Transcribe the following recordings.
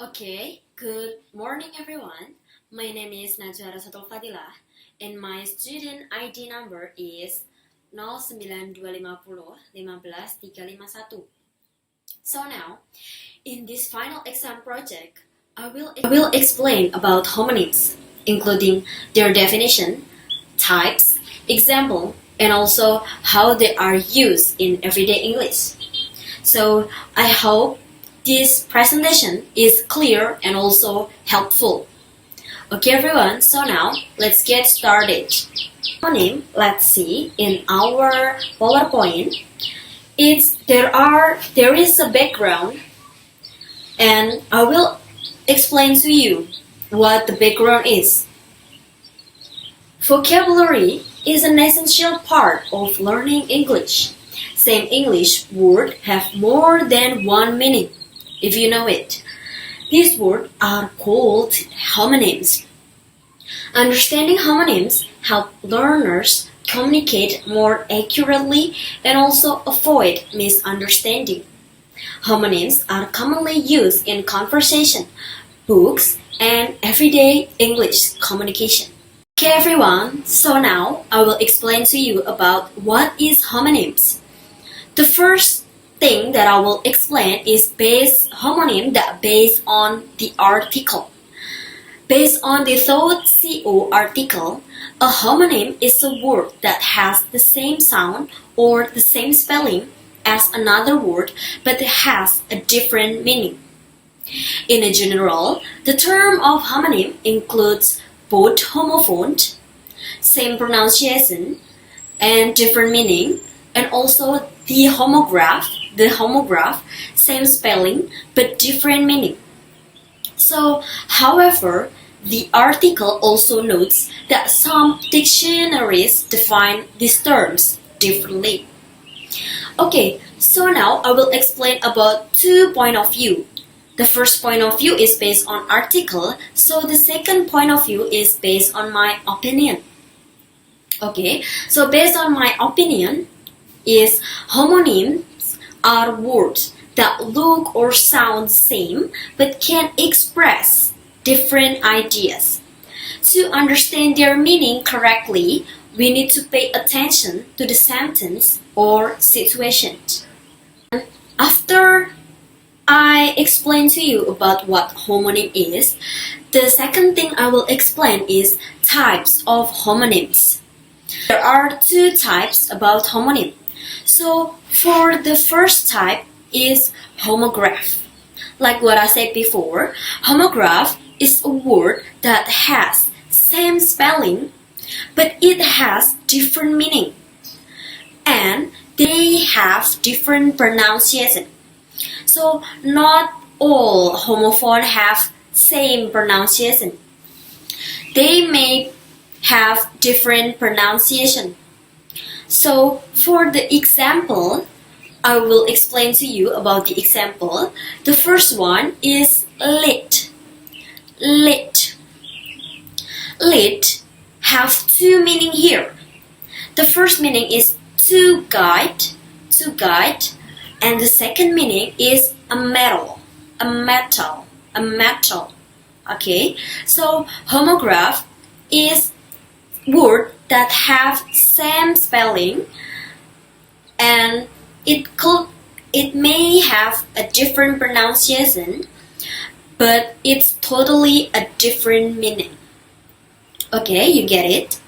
Okay, good morning everyone. My name is Najwa Rasatul Fadilah and my student ID number is 09250 15351. So now, in this final exam project, I will explain about homonyms, including their definition, types, example, and also how they are used in everyday English. So I hope this presentation is clear and also helpful. Okay everyone, so now let's get started. Homonym, let's see in our PowerPoint. There is a background and I will explain to you what the background is. Vocabulary is an essential part of learning English. Same English word have more than one meaning, if you know it. These words are called homonyms. Understanding homonyms help learners communicate more accurately and also avoid misunderstanding. Homonyms are commonly used in conversation, books, and everyday English communication. Okay everyone, so now I will explain to you about what is homonyms. The first thing that I will explain is homonym that based on the article. Based on the .co article, a homonym is a word that has the same sound or the same spelling as another word but has a different meaning. In general, the term of homonym includes both homophone, same pronunciation, and different meaning, and also the homograph, same spelling but different meaning. So, however, the article also notes that some dictionaries define these terms differently. Okay, so now I will explain about two points of view. The first point of view is based on article, so the second point of view is based on my opinion. Okay, so based on my opinion, is homonyms are words that look or sound the same but can express different ideas. To understand their meaning correctly, we need to pay attention to the sentence or situation. After I explain to you about what homonym is, the second thing I will explain is types of homonyms. There are two types about homonym. So for the first type is homograph. Like what I said before, homograph is a word that has same spelling but it has different meaning and they have different pronunciation. So not all homophone have same pronunciation. They may have different pronunciation. So for the example, I will explain to you about the example. The first one is lit. Lit. Lit have two meaning here. The first meaning is to guide, and the second meaning is a metal. Okay, so homograph is word that have same spelling and it may have a different pronunciation but it's totally a different meaning. Okay, you get it?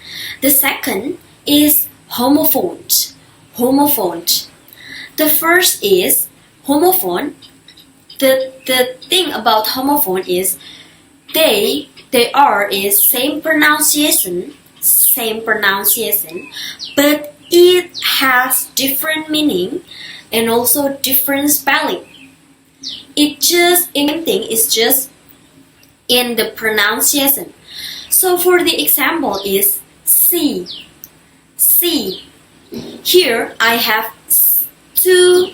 The second is homophone. The first is homophone. The thing about homophone is they are is same pronunciation, but it has different meaning and also different spelling. Same thing is just in the pronunciation. So for the example is C. Here I have two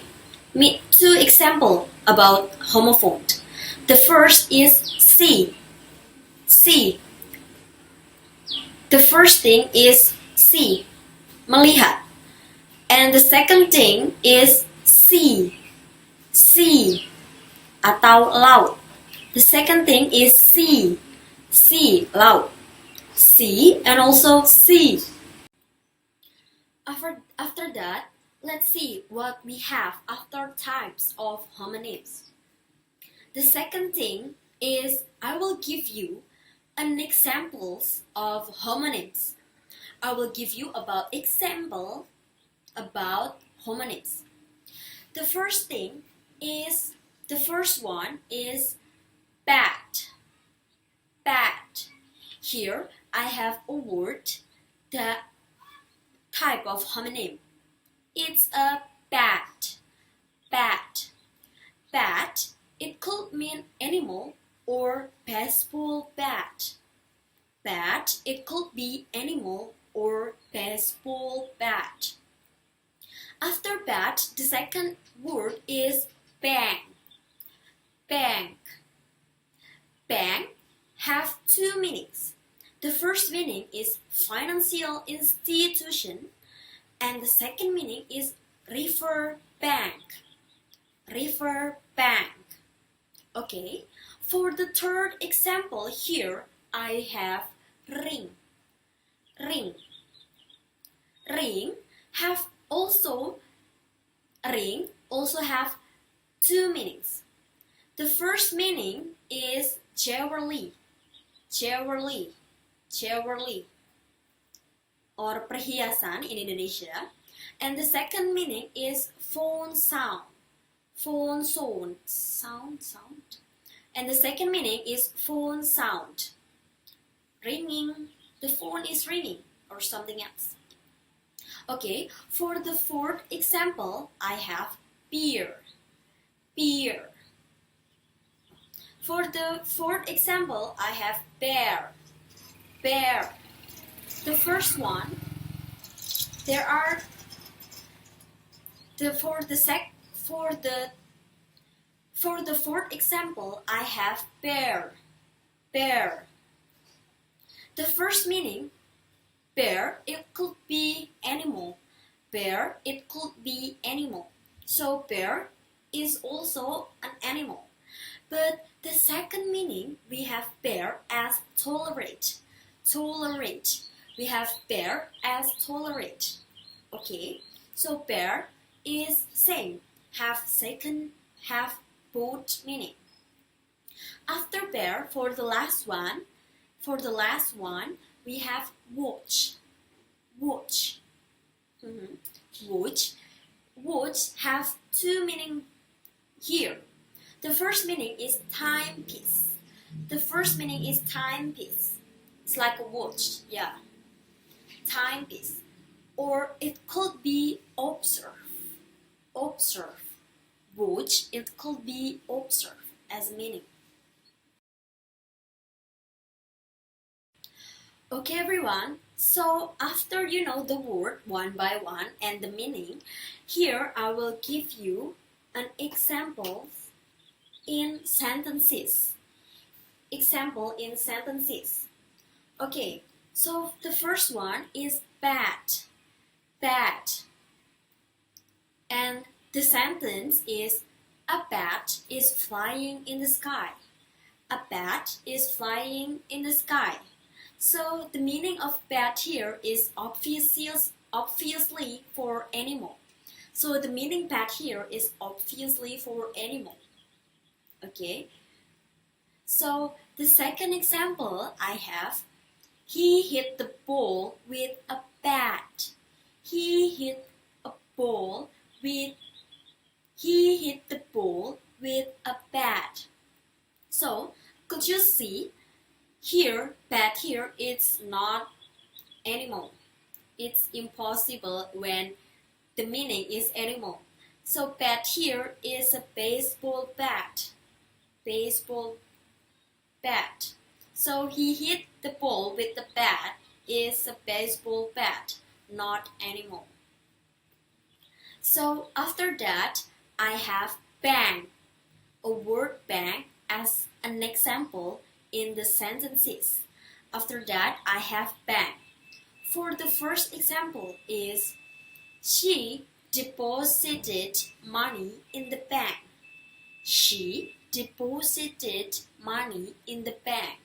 example about homophone. The first is C. The first thing is C, melihat. And the second thing is sea atau laut. The second thing is see. See, loud. See and also see. After that, let's see what we have after types of homonyms. The second thing is I will give you an examples of homonyms. I will give you about example about homonyms. The first one is bat. Bat. Here I have a word, the type of homonym. It's a bat. Bat. Bat. It could mean animal or baseball bat. Bat. It could be animal or baseball bat. After bat, the second word is bank. Bank. Bank have two meanings. The first meaning is financial institution, and the second meaning is river bank. River bank. Okay, for the third example here, I have ring. Ring. Ring also have two meanings. The first meaning is jewelry. Jewelry. Jewelry. Or perhiasan in Indonesia. And the second meaning is phone sound. Phone sound. And the second meaning is phone sound. Ringing. The phone is ringing or something else. Okay, for the fourth example, I have beer. Beer. For the fourth example, I have bear. Bear. The first one, there are for the fourth example, I have bear. Bear. The first meaning, bear, it could be animal. Bear, it could be animal. So bear is also an animal. But the second meaning, we have bear as tolerate. Tolerate. We have bear as tolerate. Okay, so bear is same. Have second, have both meaning. After bear, for the last one, we have watch. Watch. Watch. Watch have two meaning here. The first meaning is timepiece. The first meaning is timepiece. It's like a watch, yeah. Timepiece. Or it could be observe. Observe. Watch, it could be observe as meaning. Okay everyone, so after you know the word one by one and the meaning, here I will give you an example in sentences. Example in sentences. Okay, so the first one is bat. Bat. And the sentence is a bat is flying in the sky. A bat is flying in the sky. So the meaning of bat here is obviously for animal. So the meaning bat here is obviously for animal. Okay. So the second example I have, he hit the ball with a bat. He hit the ball with a bat. So could you see here, bat here, it's not animal. It's impossible when the meaning is animal. So bat here is a baseball bat. Baseball bat. So he hit the ball with the bat is a baseball bat, not animal. So after that, I have bang, a word bang as an example in the sentences. After that, I have bang. For the first example is, she deposited money in the bank. She deposited money in the bank.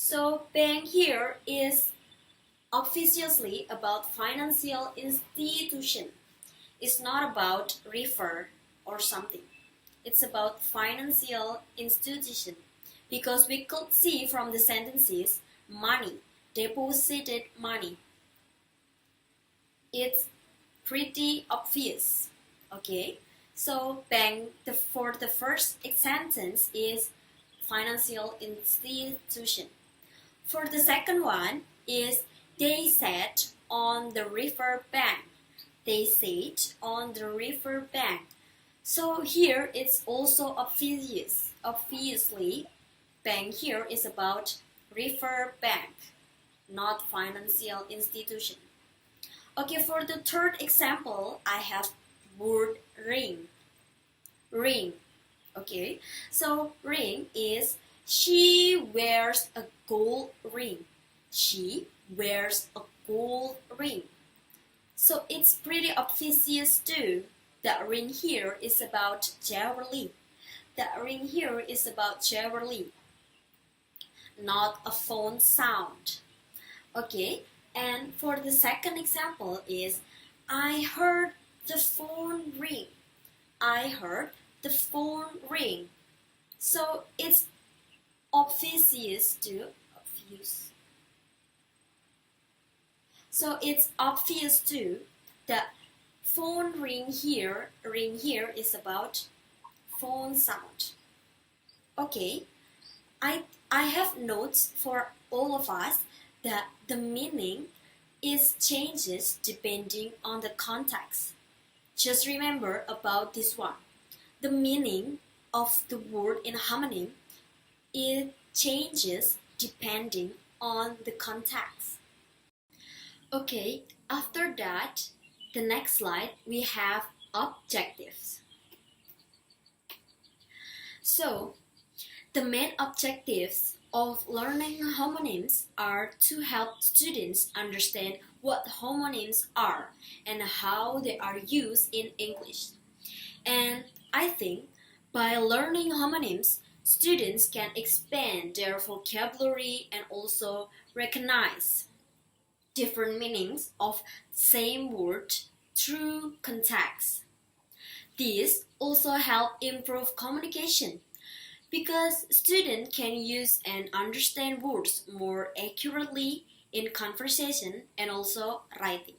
So bank here is obviously about financial institution. It's not about river or something. It's about financial institution because we could see from the sentences money, deposited money. It's pretty obvious. Okay, so bank for the first sentence is financial institution. For the second one is they sat on the river bank. They sat on the river bank. So here it's also obvious. Obviously, bank here is about river bank, not financial institution. Okay, for the third example, I have word ring. Ring. Okay, so ring is she wears a gold ring. She wears a gold ring. So it's pretty obvious too. The ring here is about jewelry. The ring here is about jewelry, not a phone sound. Okay, and for the second example is I heard the phone ring. I heard the phone ring. So it's obvious too. Obvious. So it's obvious too. The phone ring here is about phone sound. Okay, I have notes for all of us that the meaning is changes depending on the context. Just remember about this one. The meaning of the word in homonym it changes depending on the context. Okay, after that, the next slide we have objectives. So, the main objectives of learning homonyms are to help students understand what homonyms are and how they are used in English. And I think by learning homonyms, students can expand their vocabulary and also recognize different meanings of same word through context. This also help improve communication because students can use and understand words more accurately in conversation and also writing.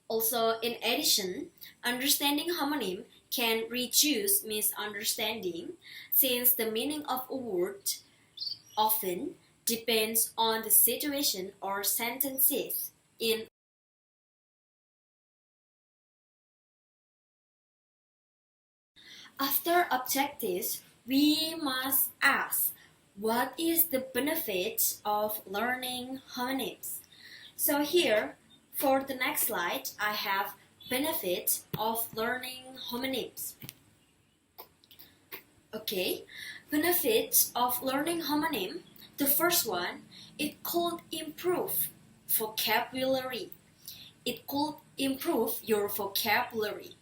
Also, in addition, understanding homonym can reduce misunderstanding since the meaning of a word often depends on the situation or sentences in. After objectives, we must ask, what is the benefit of learning homonyms? So here, for the next slide, I have benefits of learning homonyms. Okay, benefits of learning homonym. The first one, it could improve vocabulary. It could improve your vocabulary.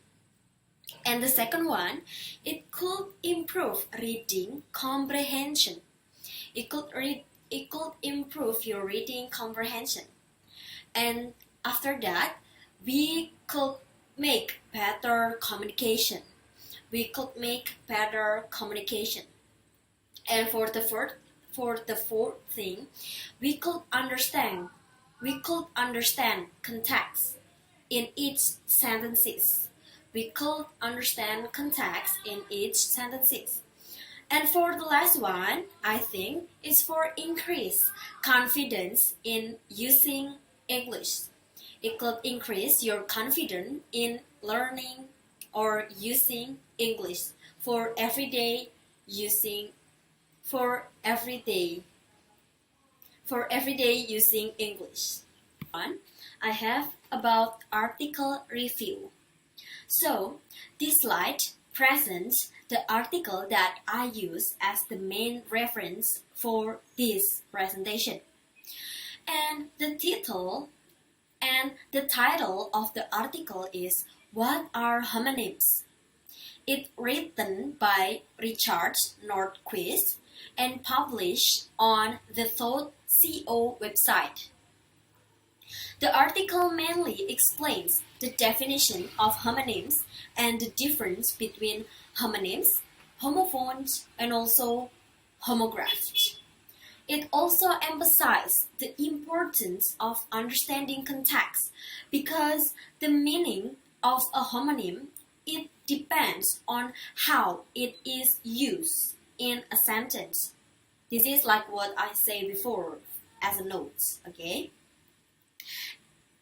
And the second one, it could improve reading comprehension. It could improve your reading comprehension. And after that, we could make better communication. We could make better communication. And for the fourth thing, we could understand context in each sentences. We could understand context in each sentences. And for the last one, I think it's for increase confidence in using English. It could increase your confidence in learning or using English for everyday using using English. One, I have about article review. So, this slide presents the article that I use as the main reference for this presentation. And the title of the article is What are homonyms? It's written by Richard Nordquist and published on the Thought.co website. The article mainly explains the definition of homonyms and the difference between homonyms, homophones, and also homographs. It also emphasizes the importance of understanding context because the meaning of a homonym it depends on how it is used in a sentence. This is like what I said before as a note, okay?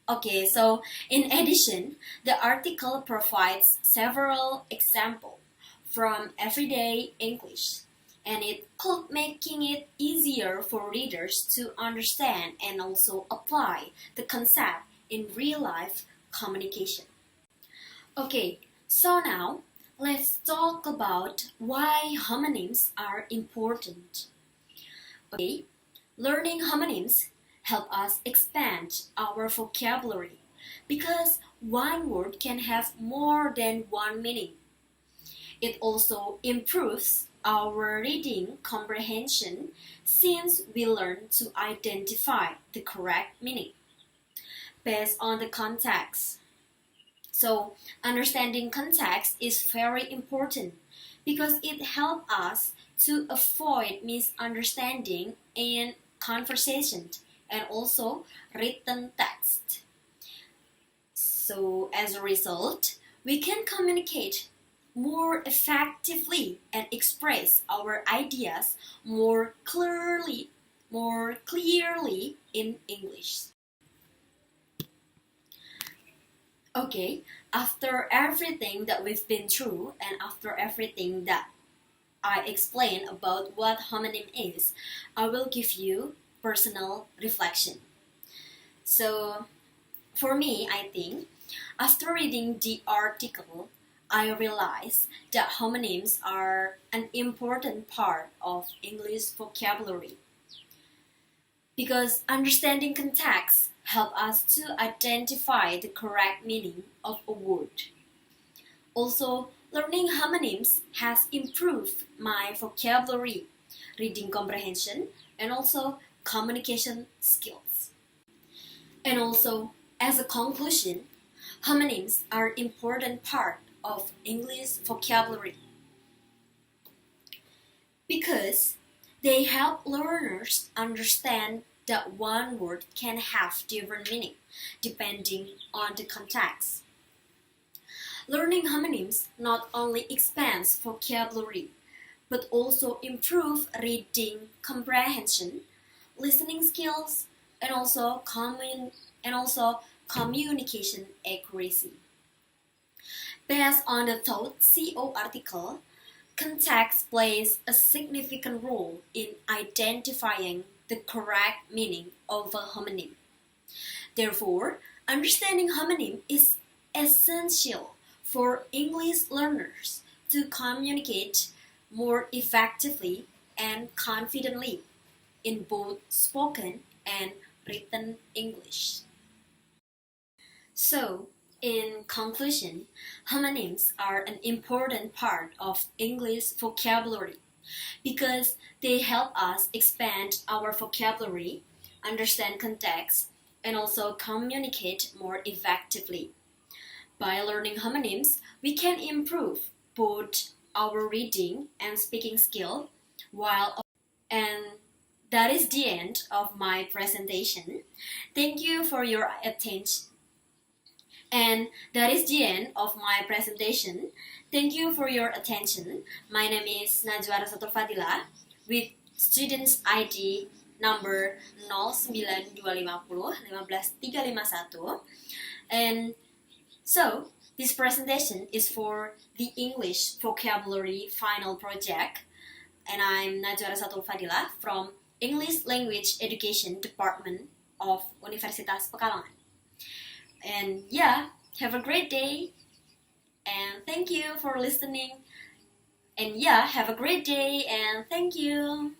Okay, so in addition, the article provides several examples from everyday English, and it could making it easier for readers to understand and also apply the concept in real life communication. Okay, so now let's talk about why homonyms are important. Okay, learning homonyms help us expand our vocabulary because one word can have more than one meaning. It also improves our reading comprehension since we learn to identify the correct meaning based on the context. So, understanding context is very important because it helps us to avoid misunderstanding in conversation and also written text. So, as a result, we can communicate more effectively and express our ideas more clearly in English. Okay, after everything that we've been through and after everything that I explained about what homonym is, I will give you personal reflection. So, for me, I think, after reading the article, I realized that homonyms are an important part of English vocabulary because understanding context help us to identify the correct meaning of a word. Also, learning homonyms has improved my vocabulary, reading comprehension, and also communication skills. And also, as a conclusion, homonyms are an important part of English vocabulary because they help learners understand that one word can have different meaning depending on the context. Learning homonyms not only expands vocabulary but also improve reading comprehension, listening skills, and also communication accuracy. Based on the Thought.co article, context plays a significant role in identifying the correct meaning of a homonym. Therefore, understanding homonym is essential for English learners to communicate more effectively and confidently in both spoken and written English. So, in conclusion, homonyms are an important part of English vocabulary because they help us expand our vocabulary, understand context, and also communicate more effectively. By learning homonyms, we can improve both our reading and speaking skill and that is the end of my presentation. Thank you for your attention. And that is the end of my presentation. Thank you for your attention. My name is Najwa Rasatul Fadila with students ID number 0925015351. And so, this presentation is for the English Vocabulary Final Project. And I'm Najwa Rasatul Fadila from English Language Education Department of Universitas Pekalongan. And yeah, have a great day. And thank you for listening. And yeah, have a great day and thank you.